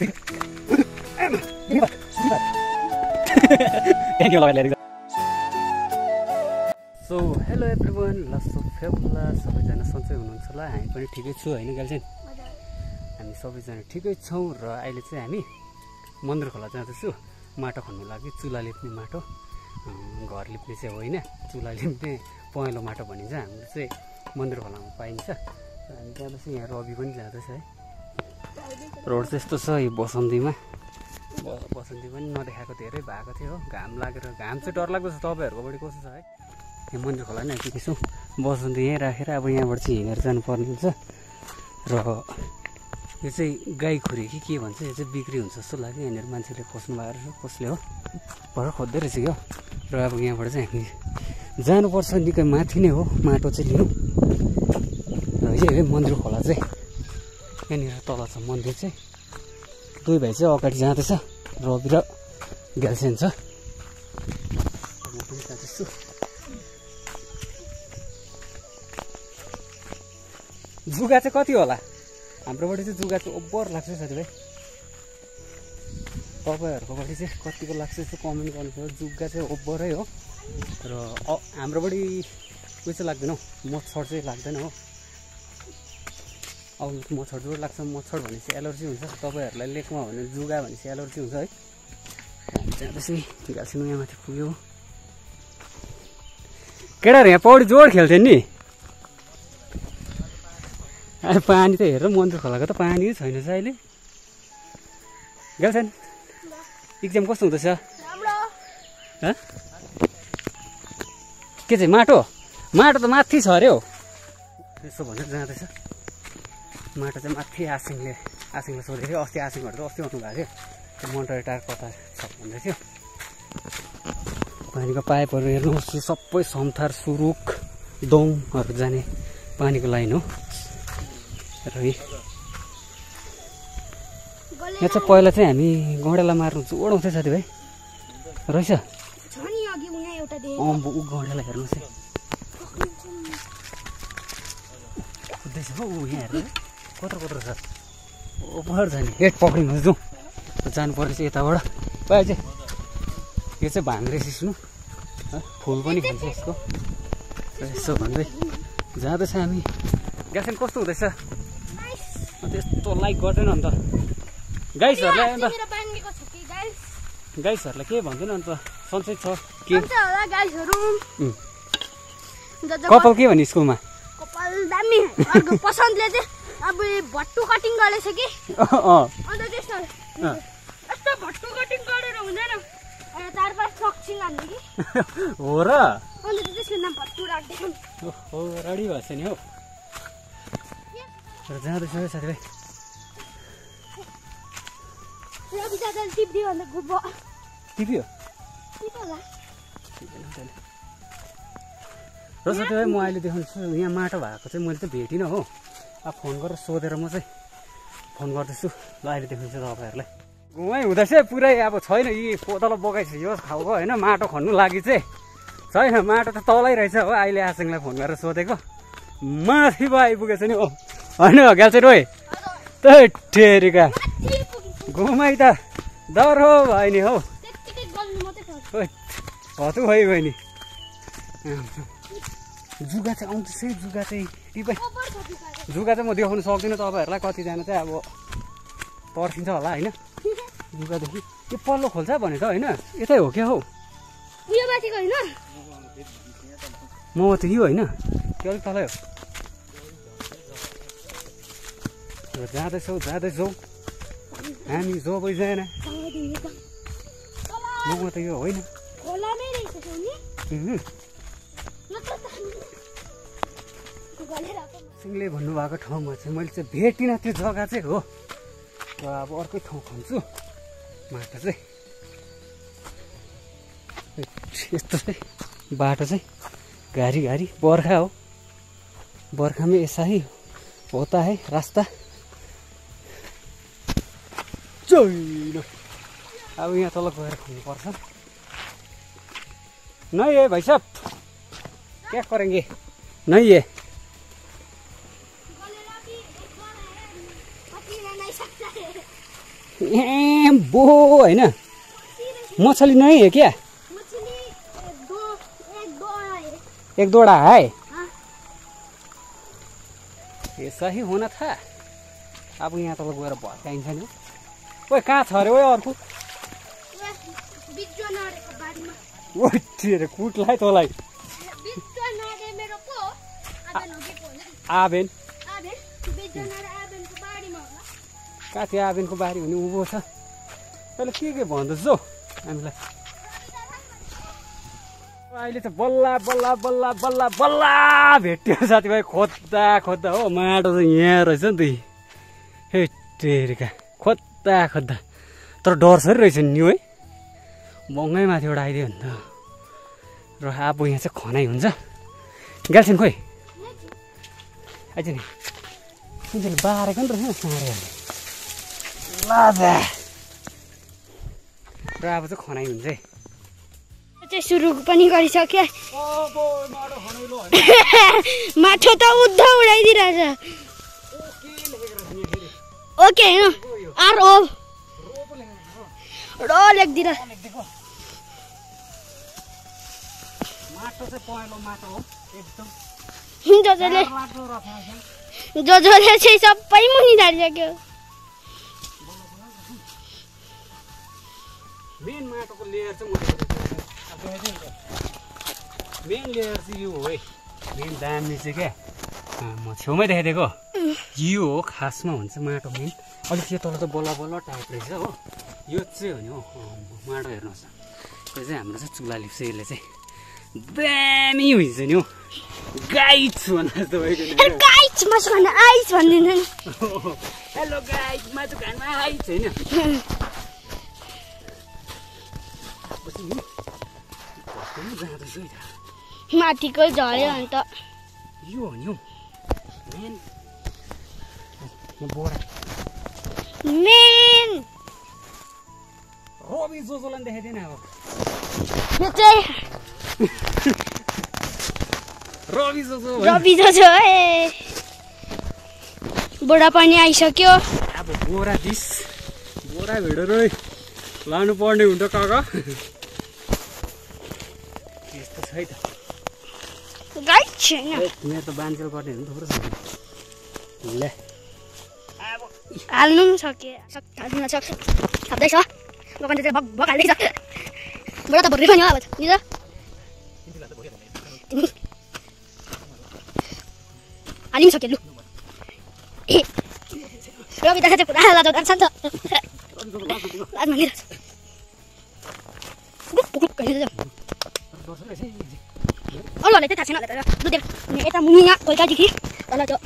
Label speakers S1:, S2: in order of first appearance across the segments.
S1: So hello everyone, fabula सबैजना सन्चै हुनुहुन्छ होला। हामी पनि ठिकै छु होइन गार्लफ्रेन्ड? हामी सबैजना ठिकै छौँ र अहिले चाहिँ हामी मन्दिर खोला जाँदैछु माटो खन्नु लागि। चुला लिप्ने माटो, घर लिप्ने चाहिँ होइन, चुला लिप्ने पहेँलो माटो भनिन्छ। हाम्रो चाहिँ मन्दिर खोलामा पाइन्छ। हामी जाँदैछ, यहाँ रवि पनि जाँदैछ है। रोड चाहिँ यस्तो छ यो बसन्तीमा। बसन्ती पनि नदेखाएको धेरै भएको थियो हो, घाम लागेर। घाम चाहिँ डरलाग्दो छ। तपाईँहरूकोबाट कस्तो छ है? यहाँ मन्दिर खोला नै आइपुगेछौँ। बसन्ती यहीँ राखेर अब यहाँबाट चाहिँ हिँडेर जानुपर्ने हुन्छ। र यो चाहिँ गाई खुरी कि के भन्छ, यो चाहिँ बिक्री हुन्छ जस्तो लाग्यो। यहाँनिर मान्छेले खोज्नु लगाएर कसले हो भएर खोज्दै रहेछ क्या। र अब यहाँबाट चाहिँ हामी जानुपर्छ, निकै माथि नै हो माटो चाहिँ लिनु। र यही मन्दिर खोला चाहिँ यहाँनिर तल छ मन्दिर चाहिँ। दुई भाइ चाहिँ अगाडि जाँदैछ, रवि र ग्याल्सेन छ। म पनि जाँदैछु। जुगा चाहिँ कति होला हाम्रोबाट चाहिँ? जुगा चाहिँ ओभर लाग्छ साथीभाइ। तपाईँहरूकोबाट चाहिँ कतिको लाग्छ यसो कमेन्ट गर्नुहोस्। जुगा चाहिँ ओभरै हो। र हाम्रोबाट उयो चाहिँ लाग्दैन हौ, मच्छर चाहिँ लाग्दैन हो। अब मच्छर जोड लाग्छ। मच्छर भनेपछि एलर्जी हुन्छ। तपाईँहरूलाई लेकमा भने जुगा भनेपछि एलर्जी हुन्छ है। हामी जाँदैछु नि, गार्लफ्रेन्ड यहाँ माथि पुग्यो। केटाहरू यहाँ पौडी जोड खेल्थ्यो नि। पानी त हेर, मन्दिर खोलाको त पानी छैन छ अहिले। गर्छन् इक्जाम कस्तो हुँदैछ? के चाहिँ माटो त माथि छ अरे हौ। यसो भनेर जाँदैछ। माटो चाहिँ माथि आसिङले सोधेको थियो। अस्ति आसिङहरू त अस्ति आउनु भएको थियो। त्यो मोन्टरी टार कता छ भन्दै थियो। पानीको पाइपहरू हेर्नुहोस्, यो सबै समथार सुरुक दोङहरू जाने पानीको लाइन हो। र यहाँ चाहिँ पहिला चाहिँ हामी गौँडेला मार्नु जोडाउँथ्यो साथीभाइ रहेछ। गौँडेला हेर्नुहोस् है, कुद्दैछ हौ यहाँ हेर्नु कत्रो छ। ओभर जाने गेट पक्रिनु जाउँ, जानु पर्ने चाहिँ यताबाट। पाए चाहिँ यो चाहिँ भाङ्रे सिस्नु, फुल पनि खान्छ यसको। यसो भन्दै जाँदैछ हामी। ग्यासन कस्तो हुँदैछ? त्यस्तो लाइक गर्दैन अन्त गाइसहरूलाई। अन्त गाइसहरूलाई के भन्दैन अन्त? सन्चै छ के? कपाल के भन्ने स्कुलमा?
S2: कपाल दामी। पसन्दले चाहिँ अब भट्टु कटिङ गरेछ कि, अन्त त्यस्तो यस्तो भट्टु कटिङ गरेर हुँदैन। 4-5 सक्छिङ हान्ने कि
S1: हो र।
S2: अन्त त्यसको नाम भट्टु राख्दैन।
S1: हो रेडी भएछ नि हौ। र जाँदैछ है साथीभाइ। टिप्यो र साथीभाइ म अहिले देखाउँछु। यहाँ माटो भएको चाहिँ मैले चाहिँ भेटिनँ हो। अब फोन गरेर सोधेर म चाहिँ फोन गर्दैछु। ल अहिले देखाउँछु तपाईँहरूलाई। घुमाइ हुँदैछ पुरै। अब छैन यी तल बगाइसक्यो खाउको होइन। माटो खन्नु लागि चाहिँ छैन, माटो त तलै रहेछ हो। अहिले आसिङलाई फोन गरेर सोधेको, माथि पो आइपुगेछ नि। होइन ग्याल्सेन ओइ ठेरिका घुमाइ त डर हो भयो नि हौ। हतु भयो नि। जुगा चाहिँ आउँदैछ। जुगा चाहिँ टिपै जुगा चाहिँ म देखाउनु सक्दिनँ तपाईँहरूलाई। कतिजना चाहिँ अब पर्खिन्छ होला होइन। जुगादेखि यो पल्लो खोल्छ भने त होइन, यतै हो क्या हौ। म त यो होइन, त्यो अलिक तलै हो। जाँदैछौँ हामी सबैजना। म त यो होइन। सिङले भन्नुभएको ठाउँमा चाहिँ मैले चाहिँ भेटिनँ त्यो जग्गा चाहिँ हो। र अब अर्कै ठाउँ खन्छु माटो चाहिँ। यस्तो चाहिँ बाटो चाहिँ घारी बर्खा हो। बर्खामै ऐसा ही होता है रास्ता। अब यहाँ तल गएर खानुपर्छ। नहीं है भाइ साहब, क्या करेंगे? नहीं है। ए बो होइन मछली नै है क्या एक दोड़ा है ऐसा ही होना था अब यहाँ तल गएर भत्काइन्छ नि ओए कहाँ छ अरे ओए अर्को कुटलाई तँलाई आबेन कहाँ थियो आबेनको बारी हुने उँभो छ तैँले के भन्दैछ हौ हामीलाई अहिले त बल्ल बल्ल बल्ल बल्ल बल्ल भेट्यो साथीभाइ खोज्दा खोज्दा हो माटो चाहिँ यहाँ रहेछ नि त हे टेरिका खोज्दा खोज्दा तर डरसरी रहेछ नि है बङ्गै माथि एउटा आइदियो नि त र अब यहाँ चाहिँ खनाइ हुन्छ ग्याल्छिन खोइ आइज नि तिनीहरूले बारेको नि रहेछ साँडे लाजा र अब चाहिँ खनाइ हुन्छ है
S2: चाहिँ सुरु पनि गरिसक्यो माटो त उद्ध उडाइदिरहेछ ओके होइन आरओ र लेख्दिएर जसले चाहिँ सबै मुनि झारिसक्यो
S1: मेन माटोको लेयर चाहिँ मेन लेयर चाहिँ यो हो है मेन दामी चाहिँ क्या म छेउमै देखाइदिएको यो हो खासमा हुन्छ माटो मेन अलिक यो तल त बल्ल बल्ल टाइप रहेछ हो यो चाहिँ हो नि हो माटो हेर्नुहोस् यो चाहिँ हाम्रो चाहिँ चुला लिप्छ यसले चाहिँ दामी हुन्छ नि हो गाइड छु भन्दा हेलो गाइड मासु खानमा आइज होइन
S2: माथिको झऱ्यो अन्त
S1: यो हो नि हौ मेन बोरा
S2: मेन
S1: रवि जोजोलाई देखाइदिएन अब
S2: यो चाहिँ रवि जोजो है बोरा पनि आइसक्यो
S1: अब बोरा दिस बोरा भिडेर लानु पर्ने हुन्छ काका यस्तो छ है त
S2: गाइड छैन
S1: मेरो त बान्जेल गर्ने हुनु थुप्रो छ ल
S2: हाल्नु पनि सके सक्दैछ दोकानले चाहिँ भग हाल्दैछ बोरा त भर्ने पनि हो अब नि त हालि पनि सक्यो लु रवि दादा चाहिँ पुरा लाज गर्छ नि त लाज मानिरहेछ अरूहरूलाई चाहिँ थाहा छैन होला तर दुधेर यता मुनिया कोइकादेखि तल त्यो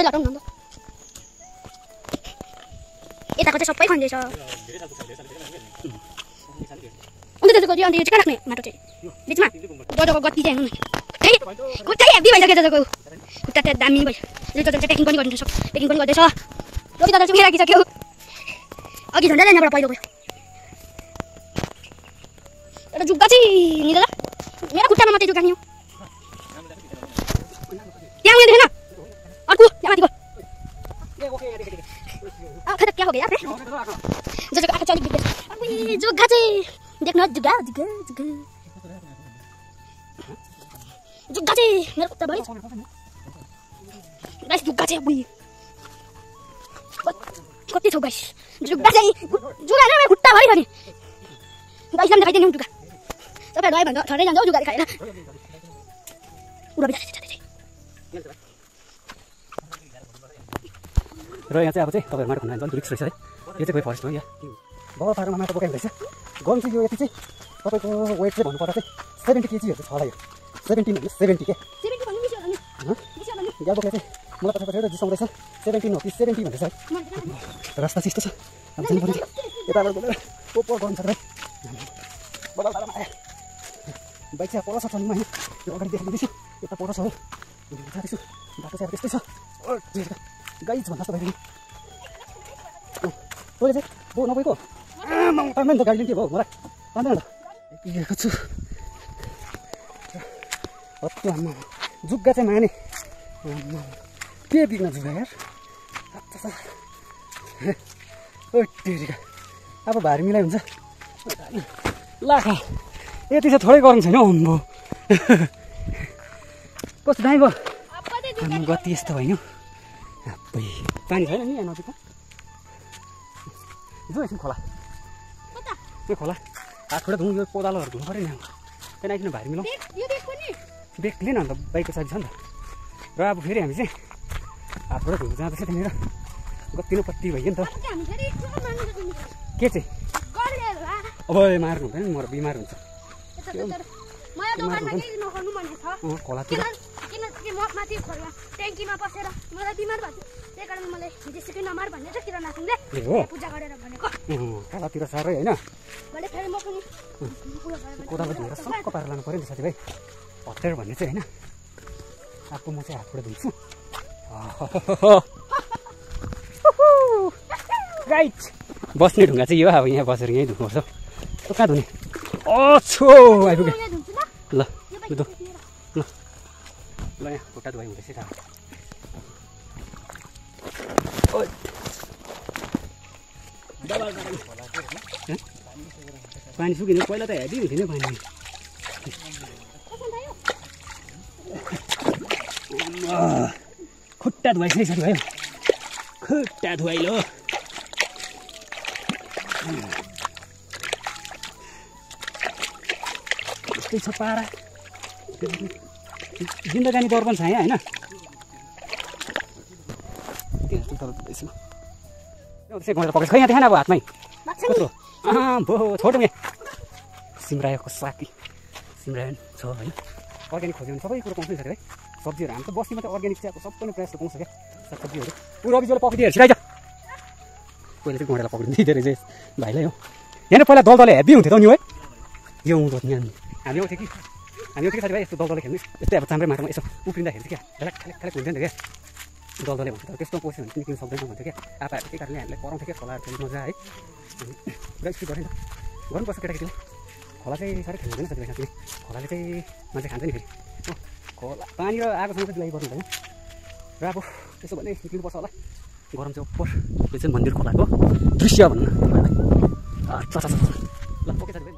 S2: लटाउनु न यताको चाहिँ सबै खन्दैछ अन्त त्यसको अन्त यो चाहिँ कहाँ राख्ने माटो चाहिँ बिचमा जजोको गति चाहिँ हेर्नु न खुट्टै हेभी भइसक्यो जजोको खुट्टा चाहिँ दामी भयो जजो चाहिँ प्याकिङ पनि गरिदिन्छ प्याकिङ पनि गर्दैछ रवि दादा चाहिँ राखिसक्यो अघि झन्डै यहाँबाट पहिलो गयो एउटा जुग्गा चाहिँ नि दादा मेरो खुट्टामा मात्रै जुग्गा नि हो त्यहाँ उयो देखेन अर्को त्यहाँ माथिको क्या हो गया जजोको आँखा चाहिँ अलिक बिग्रेछ जुग्गा चाहिँ देख्नु जुग्गा जुग्गा जुग्गा जुग्गा चाहिँ मेरो खुट्टा भयो गाइस जुग्गा चाहिँ बुई कति छ गाइस जुग्गा चाहिँ जुग्गा नै मेरो खुट्टा भयो नि गाइसलाई पनि देखाइदिनु जुग्गा तपाईँहरू आयो भने झर्दै जान्छ हौ जुग्गा देखाएर उडा बिचार
S1: र यहाँ चाहिँ अब चाहिँ तपाईँहरू माटो खन्नु अलिक रिक्स रहेछ है यो चाहिँ गयो फरेस्ट हो यहाँ बल पारमा माटो बोकाइको रहेछ गन चाहिँ यो यति चाहिँ तपाईँको वेट चाहिँ भन्नुपर्दा चाहिँ 70 केजीहरू छ होला यो 17 भन्नु 70 के ग्याल बोकेर चाहिँ मलाई पछि पछि जिसाउँदैछ 17 हो कि 70 भन्दैछ है रास्ता चाहिँ यस्तो छ अब जानु पर्ने यताबाट गएर ओपर गर्नु सक्छ बल पारमा आयो बाइक चाहिँ पर छ टर्निङमा होइन यो अगाडि देखाइदिँदैछु यता पर छ हो जाँदैछु बाटो चाहिँ अब त्यस्तै छ गाइज भन्दा जस्तो भइदिनु तैँले चाहिँ बो नभएको टाइममा नि त गाडी लिन्थ्यो भयो मलाई तान्दैन त छु हत्तु आम्मा जुग्गा चाहिँ माने के बिग्न जुग्गा यार ओटेरिका अब भारी मिलाइ हुन्छ लाखा यति चाहिँ थोरै गरौँ छैन हौ कस्तो दामी भयो हाम्रो गति यस्तो होइन अबै पानी छैन नि यहाँ नजिकमा जो एकछिन खोला त्यो खोला हात खुट्टा धुँ यो कोदालोहरू धुनु पऱ्यो नि त्यहाँ आइकन भारी मिलाउँ बेग लिएन अन्त बाइकको चाबी छ नि त र अब फेरि हामी चाहिँ हात खुट्टा धुनु जाँदैछ त्यहाँनिर गतिलो पत्ती भयो नि त के चाहिँ अब मार्नु हुँदैन नि म बिमार हुन्छ खोलातिर
S2: ट्याङ्कीमा बसेर मलाई बिमार भएको त्यही कारण मलाई जेसुकै नमार भन्ने छ किरानासिंहले पूजा गरेर भनेको
S1: खोलातिर साह्रै होइन
S2: मैले फेरि म पनि
S1: कोदालो धुएर सक्क पारेर लानु पऱ्यो नि साथीभाइ हतार भन्ने चाहिँ होइन आफू म चाहिँ हातबाट धुन्छु राइट बस्ने ढुङ्गा चाहिँ यो अब यहाँ बसेर यहीँ धुनुपर्छ कहाँ धुने छो आइपुग्यो ल ल ल यहाँ खुट्टा धुवाइ हुँदैछ त पानी सुकिने पहिला त हेभी हुन्थ्यो नि पानी खुट्टा धुवाइ नै साथी भयो खुट्टा धुवाइलो यस्तै छ पारा जिन्दगानी दर्पण छ यहाँ होइन गएर पक्रेछ खै यहाँ देखाएन अब हातमै कत्रो भो छोटो यहाँ सिमरायोको साकी सिमरायो छ होइन अर्ग्यानिक खोज्यो भने सबै कुरो पाउँछ नि साथी है सब्जीहरू हामी त बस्तीमा त अर्ग्यानिक चाहिँ अब सबै नै प्रायः पाउँछ क्या सागसब्जीहरू ऊ रविजोले पक्रिदियो छिराइज पहिले चाहिँ घोडालाई पक्रिदिँदै रहेछ भाइलाई हो यहाँ पहिला दलदले हेभी हुन्थ्यो त नि है यो हुँदो नि हामी आउँथ्यो कि साथीभाइ यस्तो दलदले खेल्नु यस्तै अब चाम्रे माटोमा यसो उफ्रिँदाखेरि चाहिँ क्या खालेक खालेक हुन्थ्यो नि त क्या दलदले भन्थ्यो तर त्यस्तो पस्यो भने निक्लिनु सक्दैन भन्थ्यो क्या आपाहरू त्यही कारणले हामीलाई कराउँथ्यो क्या खोलाहरू खेल्नु मजा है पुरा स्पिड गऱ्यो नि त गर्नुपर्छ केटाकेटीले खोला चाहिँ साह्रै खेल्नु हुँदैन साथीभाइ साथी खोलाले चाहिँ मान्छे खान्छ नि फेरि हो खोला पानी र आगोसँग चाहिँ दिलाइ गर्नु हुँदैन र अब त्यसो भने निक्लिनुपर्छ होला गरम चाहिँ उपर यो चाहिँ मन्दिर खोलाको दृश्य भन्नु ल पक्कै साथीभाइ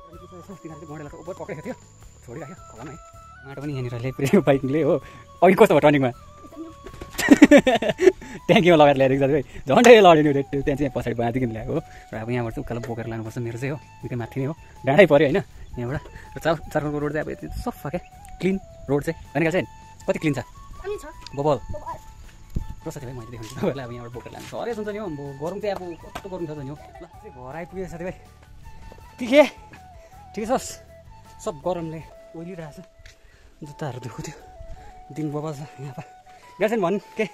S1: तिनीहरू चाहिँ गडेर उपर पक्रेको थियो छोडिराख्यो खोलामा है माटो पनि यहाँनिर ल्याइपुऱ्यो बाइकले हो अघि कस्तो भयो टर्निङमा ट्याङ्कीमा लगाएर ल्याइदिएको साथीभाइ झन्डै लड्यो नि त्यहाँ चाहिँ पछाडि बाँधिकन ल्याएको हो र अब यहाँबाट चाहिँ उकालो बोकेर लानुपर्छ मेरो चाहिँ हो निकै माथि नै हो डाँडै पऱ्यो होइन यहाँबाट र चारखोलको रोड चाहिँ अब यति सफा क्या क्लिन रोड चाहिँ भनेको चाहिँ कति क्लिन छ बबल र साथीभाइ मैले देखाउँछु तपाईँलाई अब यहाँबाट बोकेर लानु हरेस हुन्छ नि हो गरौँ चाहिँ अब कस्तो गरौँ छ नि हो ल चाहिँ घर आइपुग्यो साथीभाइ ठिकै छस् सब गरमले ओइलिरहेछ जुत्ताहरू दुःख थियो दिन बबल छ यहाँ गर्छन् भन् के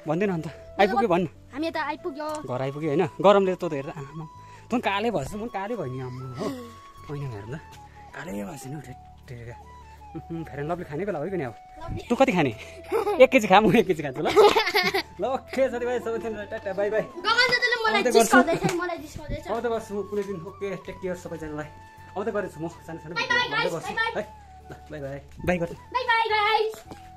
S1: भन्दैन अन्त आइपुग्यो भन्
S2: हामी त आइपुग्यो
S1: घर आइपुग्यो होइन गरमले त हेर्दा आमा त कालै भएछ म कालै भयो नि आम्मा हो होइन हेर्दा कालै भएछ नि ठेटेका फेयर एन्ड लभली खाने बेला हो नि अब तँ कति खाने 1 केजी खा म 1 केजी खान्छु ल ल ओके साथीभाइ सबैजना टाटा बाई बाई आउँदै गर्छु म कुनै दिन ओके टेक केयर सबैजनालाई आउँदै गरेछु म सानो सानो है ल बाई बाई बाई गर्छु
S2: बाई बाई गाइस